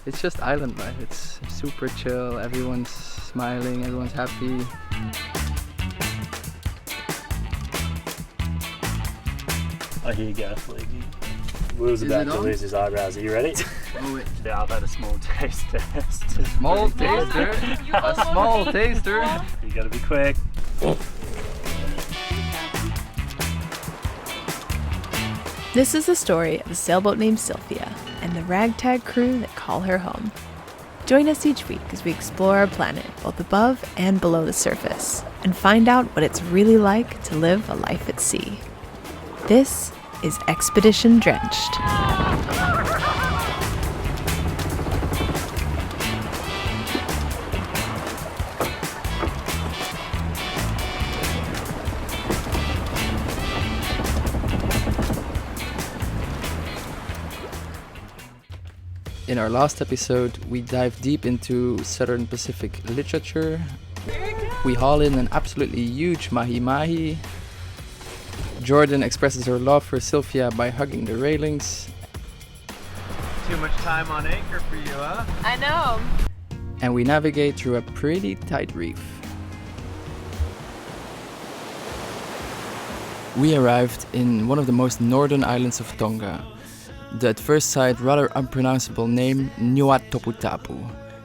It's just island life. It's super chill. Everyone's smiling. Everyone's happy. I hear you go, Fleegy. Will's about to lose his eyebrows. Are you ready? Oh wait. Yeah, I've had a small taste test. Small taster? A small taster? You gotta be quick. This is the story of a sailboat named Sylvia and the ragtag crew that call her home. Join us each week as we explore our planet, both above and below the surface, and find out what it's really like to live a life at sea. This is Expedition Drenched. In our last episode, we dive deep into Southern Pacific literature. We haul in an absolutely huge mahi-mahi. Jordan expresses her love for Sylvia by hugging the railings. Too much time on anchor for you, huh? I know. And we navigate through a pretty tight reef. We arrived in one of the most northern islands of Tonga. The at first sight rather unpronounceable name Niuatoputapu.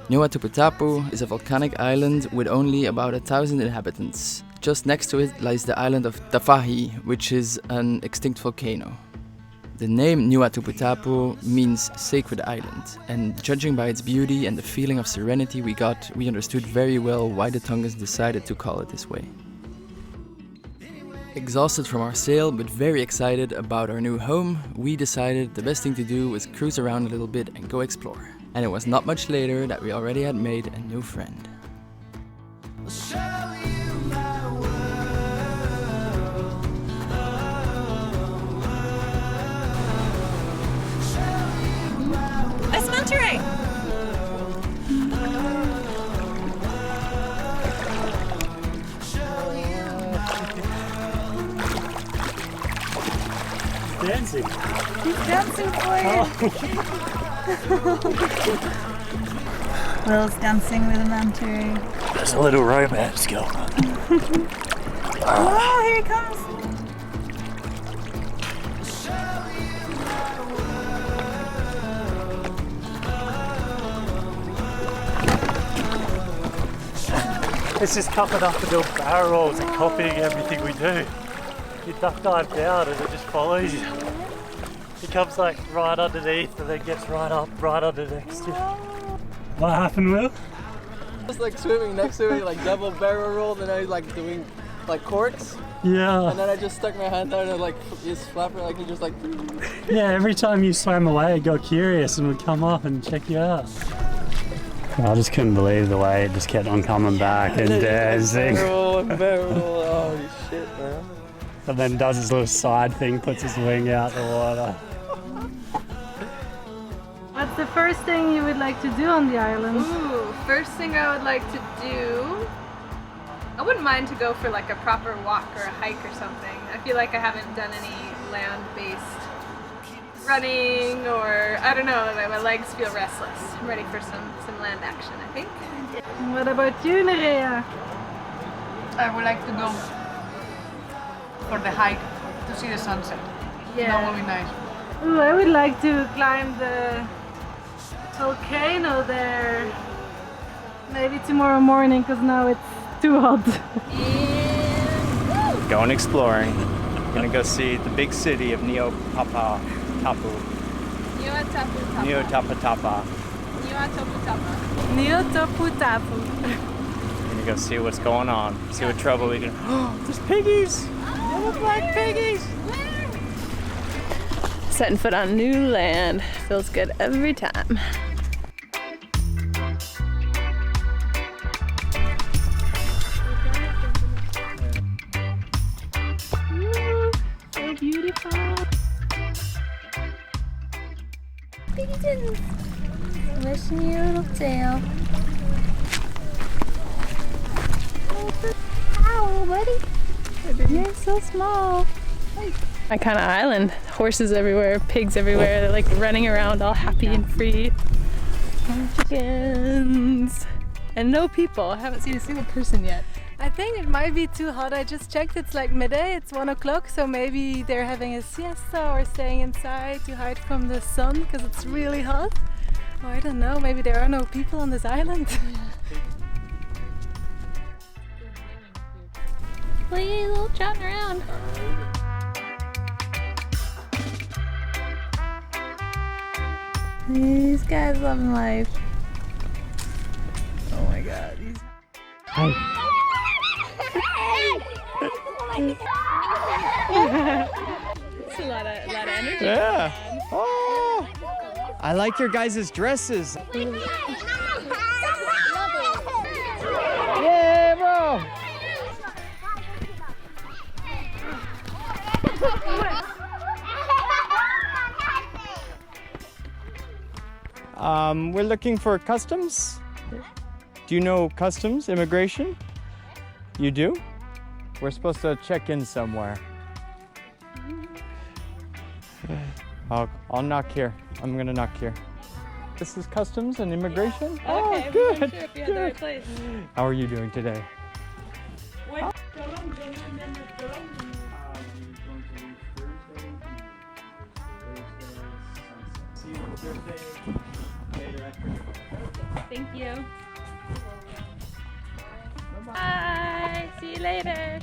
Niuatoputapu is a volcanic island with only about 1,000 inhabitants. Just next to it lies the island of Tafahi, which is an extinct volcano. The name Niuatoputapu means sacred island, and judging by its beauty and the feeling of serenity we got, we understood very well why the Tongans decided to call it this way. Exhausted from our sail, but very excited about our new home, we decided the best thing to do was cruise around a little bit and go explore. And it was not much later that we already had made a new friend. It's Monterey! Dancing. He's dancing for you. Will's dancing with a manta. There's a little romance going on. Oh, here he comes. It's just tough enough to build barrel rolls and copying everything we do. You duck dive down and it just follows you. It comes like right underneath and then gets right up, right under next to you. What happened, Will? Just like swimming next to me, like double barrel rolled, and I was like doing like corks. Yeah. And then I just stuck my hand out and like just flapping, like he just like. Yeah, every time you swam away, it got curious and would come up and check you out. I just couldn't believe the way it just kept on coming back and dancing. Barrel and barrel, holy shit, man. And then does his little side thing, puts his wing out the water. What's the first thing you would like to do on the island? Ooh, first thing I would like to do, I wouldn't mind to go for like a proper walk or a hike or something. I feel like I haven't done any land-based running, or I don't know, my legs feel restless. I'm ready for some land action, I think. And what about you, Nerea? I would like to go for the hike to see the sunset. Yeah. That would be nice. Ooh, I would like to climb the volcano there. Maybe tomorrow morning, because now it's too hot. Going exploring. Gonna go see the big city of Niuatoputapu. Niuatoputapu. Gonna go see what's going on. See what trouble we can. Oh, there's piggies! Little black piggies! Setting foot on new land feels good every time. Ooh, so beautiful. Pigeons, wishing your little tail. Ow, buddy. You're so small. My kind of island. Horses everywhere, pigs everywhere. They're like running around all happy and free. Chickens! And no people. I haven't seen a single person yet. I think it might be too hot. I just checked, it's like midday, it's 1 o'clock, so maybe they're having a siesta or staying inside to hide from the sun because it's really hot. Oh, I don't know, maybe there are no people on this island. Please, little chatting around. These guys loving life. Oh my god. These... It's a lot of energy. Yeah. Oh, I like your guys' dresses. Yeah, bro. We're looking for customs. Do you know customs, immigration? You do? We're supposed to check in somewhere. I'll knock here. I'm gonna knock here. This is customs and immigration? Yeah. Okay, oh, good. I'm sure if you had the right place. How are you doing today? Thank you. Bye. See you later.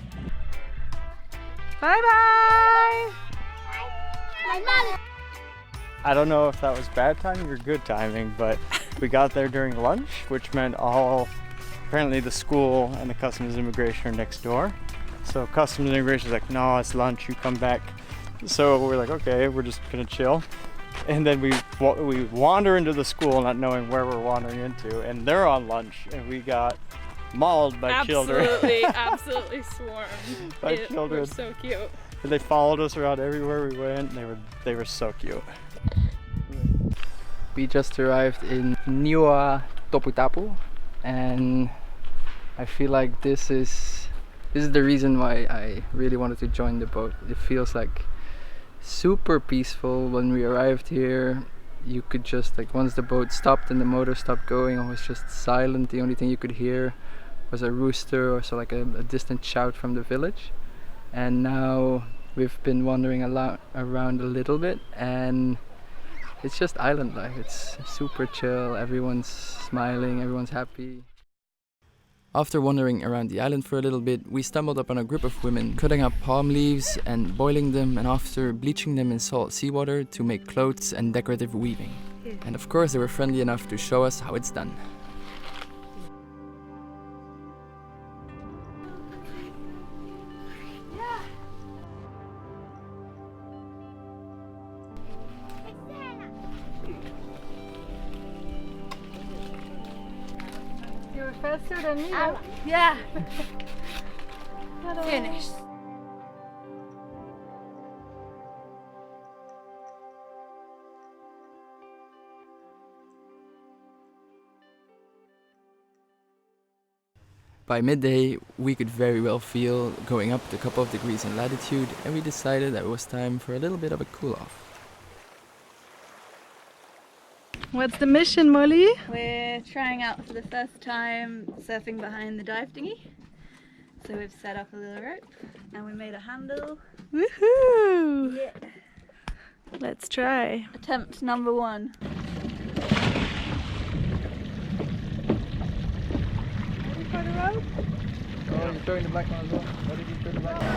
Bye bye! I don't know if that was bad timing or good timing, but we got there during lunch, which meant apparently the school and the customs and immigration are next door. So customs and immigration is like, no, it's lunch, you come back. So we're like, okay, we're just gonna chill. And then we wander into the school not knowing where we're wandering into, and they're on lunch, and we got mauled by children. Absolutely swarmed. By children. Were so cute. And they followed us around everywhere we went, and they were so cute. We just arrived in Niuatoputapu, and I feel like this is the reason why I really wanted to join the boat. It feels like super peaceful. When we arrived here, you could just, like, once the boat stopped and the motor stopped going, it was just silent. The only thing you could hear was a rooster or so, like a distant shout from the village. And now we've been wandering around a little bit, and it's just island life. It's super chill, everyone's smiling, everyone's happy. After wandering around the island for a little bit, we stumbled upon a group of women cutting up palm leaves and boiling them, and after bleaching them in salt seawater to make clothes and decorative weaving. And of course they were friendly enough to show us how it's done. You were faster than me, huh? Yeah. Finished. By midday, we could very well feel going up a couple of degrees in latitude, and we decided that it was time for a little bit of a cool off. What's the mission, Molly? We're trying out for the first time surfing behind the dive dinghy. So we've set up a little rope and we made a handle. Woohoo! Yeah. Let's try. Attempt number 1. Ready for the rope? Oh, you're throwing the black one as well. What did you throw the black one?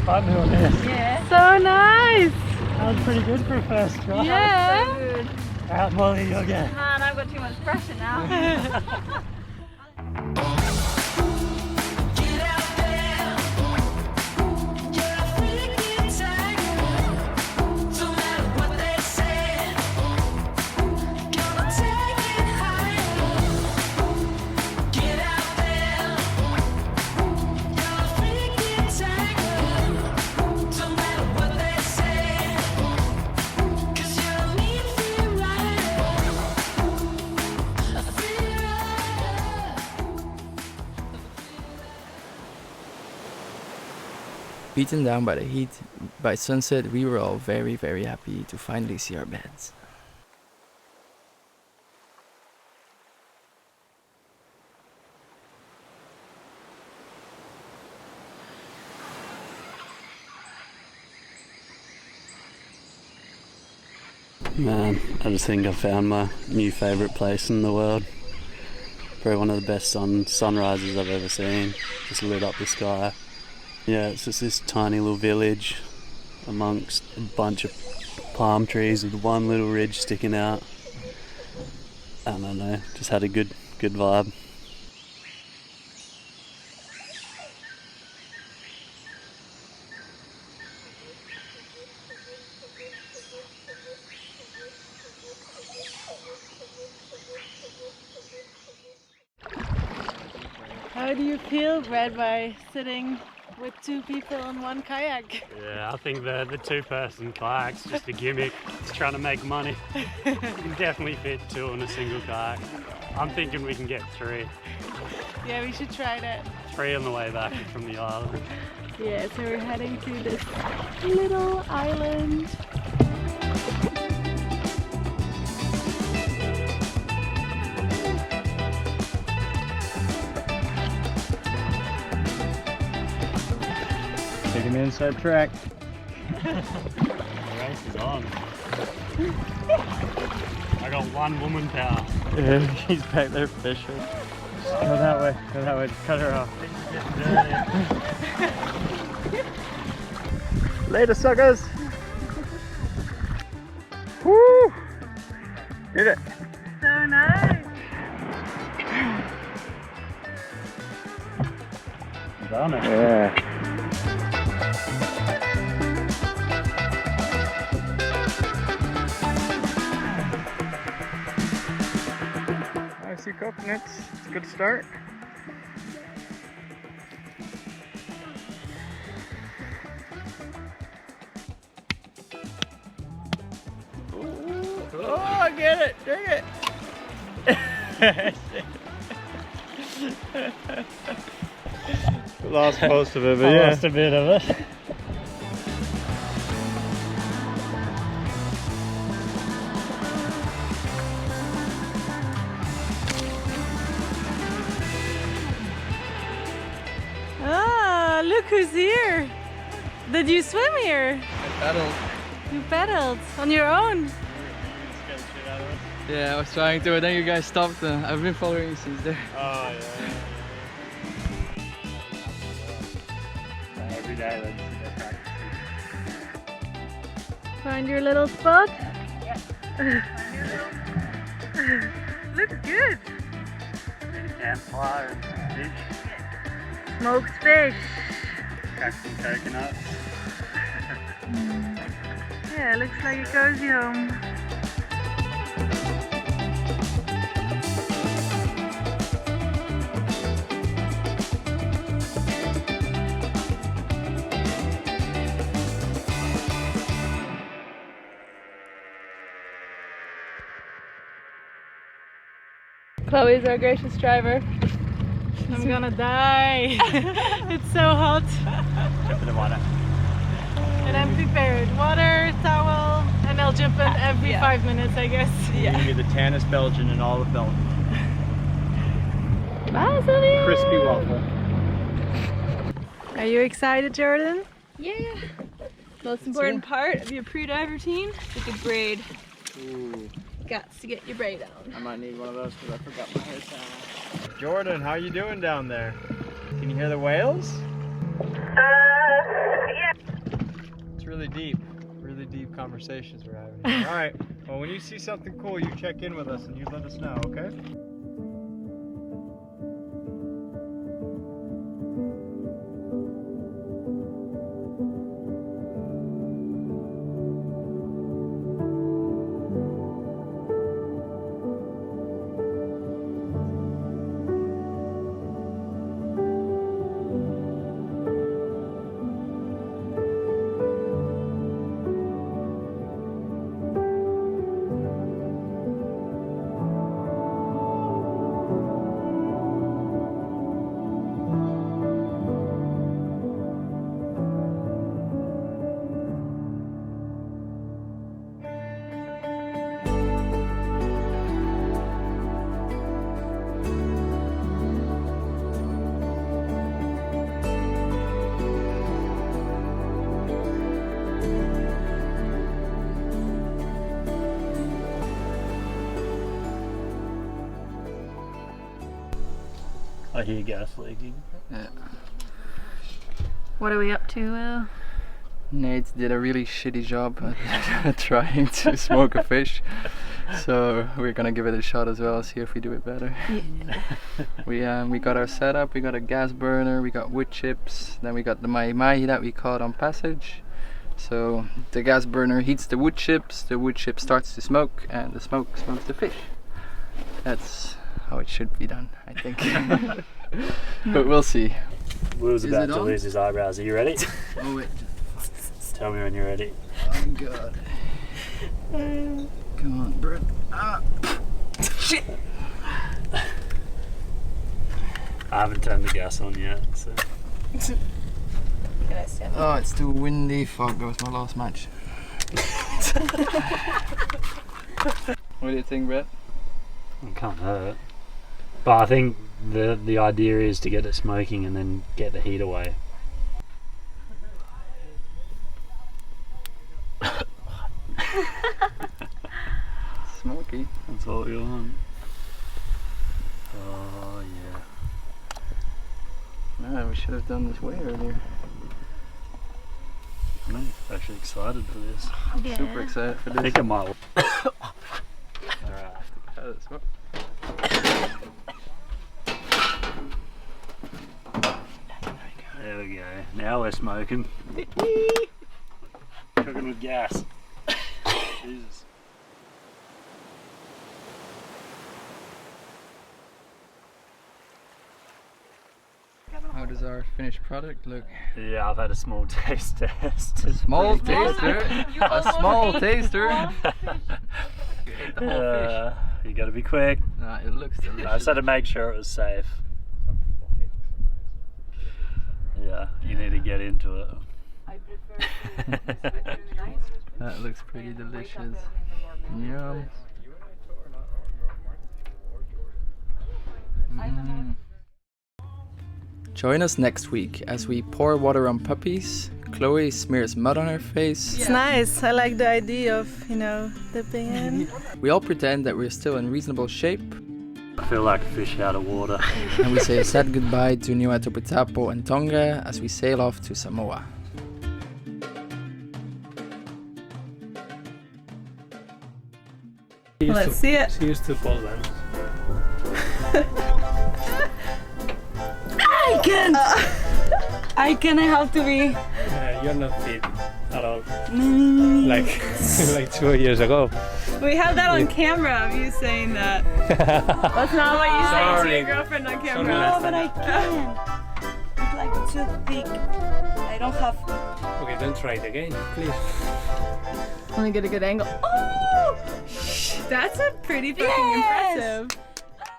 Fun doing this. Yeah. So nice! That was pretty good for a first try. Yeah! So good. Alright, Molly, you'll get. Man, I've got too much pressure now. Beaten down by the heat, by sunset we were all very, very happy to finally see our beds. Man, I just think I found my new favourite place in the world. Probably one of the best sunrises I've ever seen. Just lit up the sky. Yeah, it's just this tiny little village amongst a bunch of palm trees with one little ridge sticking out. I don't know, just had a good vibe. How do you feel, Brad, by sitting with two people in one kayak? Yeah, I think the two-person kayak's just a gimmick. It's trying to make money. You can definitely fit two in a single kayak. I'm thinking we can get three. Yeah, we should try that. Three on the way back from the island. Yeah, so we're heading to this little island. Taking the inside track. The race is on. I got one woman power. Yeah, she's back there fishing. Just go that way, just cut her off. Later, suckers! Woo! Did it! So nice! Done it. Yeah. I see coconuts. It's a good start. Oh, I get it! Dang it! Lost most of it, but yeah. Lost a bit of it. Ah, look who's here! Did you swim here? I paddled. You paddled on your own? Yeah, I was trying to, but then you guys stopped. I've been following you since there. Oh, yeah. Every day, let's practice. Find your little spot? Yeah. Looks good! Campfire and fish. Smoked fish. Crack some coconuts. Yeah, looks like a cozy home. Chloe's our gracious driver. I'm gonna die. It's so hot. Jump in the water. And I'm prepared. Water, towel, and I'll jump in every 5 minutes, I guess. You're gonna be the tannest Belgian in all of Belgium. Bye, Sylvia. Crispy waffle. Are you excited, Jordan? Yeah. Most important part of your pre-dive routine is a good braid. Ooh, Got to get your braid on. I might need one of those because I forgot my hair towel. Jordan, how you doing down there? Can you hear the whales? Yeah. It's really deep conversations we're having here. All right, well, when you see something cool, you check in with us and you let us know, okay? I hear gas leaking. Yeah. What are we up to? Nate did a really shitty job at trying to smoke a fish, so we're gonna give it a shot as well, see if we do it better. Yeah. We got our setup, we got a gas burner, we got wood chips, then we got the mahi that we caught on passage. So the gas burner heats the wood chip starts to smoke, and the smoke smokes the fish. That's how it should be done, I think. But we'll see. Will's about to lose his eyebrows. Are you ready? Oh wait. Tell me when you're ready. Oh god. Come on, Brett. Ah. Shit. I haven't turned the gas on yet, so. Oh, it's too windy. Fuck, that was my last match. What do you think, Brett? It can't hurt. But I think the idea is to get it smoking and then get the heat away. Smoky. That's all we want. Oh yeah. Man, we should have done this way earlier. I'm actually excited for this. Yeah. Super excited for I this. think it might. Alright. Smoke. There we go. Now we're smoking. Cooking with gas. Jesus. How does our finished product look? Yeah, I've had a small taste test. A small taster? A small taster? You gotta be quick. Nah, it looks delicious. I just had to make sure it was safe. Yeah, you need to get into it. That looks pretty delicious. Yum. Join us next week as we pour water on puppies. Chloe smears mud on her face. It's nice. I like the idea of, dipping in. We all pretend that we're still in reasonable shape. I feel like a fish out of water. And we say a sad goodbye to Niuatoputapu and Tonga as we sail off to Samoa. Let's see it. Cheers to Poland. I can have to be. You're not fit at all. Like 2 years ago. We have that on camera of you saying that. That's not what you say to your girlfriend on camera. No, but I can. It's like too thick. I don't have. Okay, don't try it again, please. Let me get a good angle. Oh! That's a pretty fucking impressive.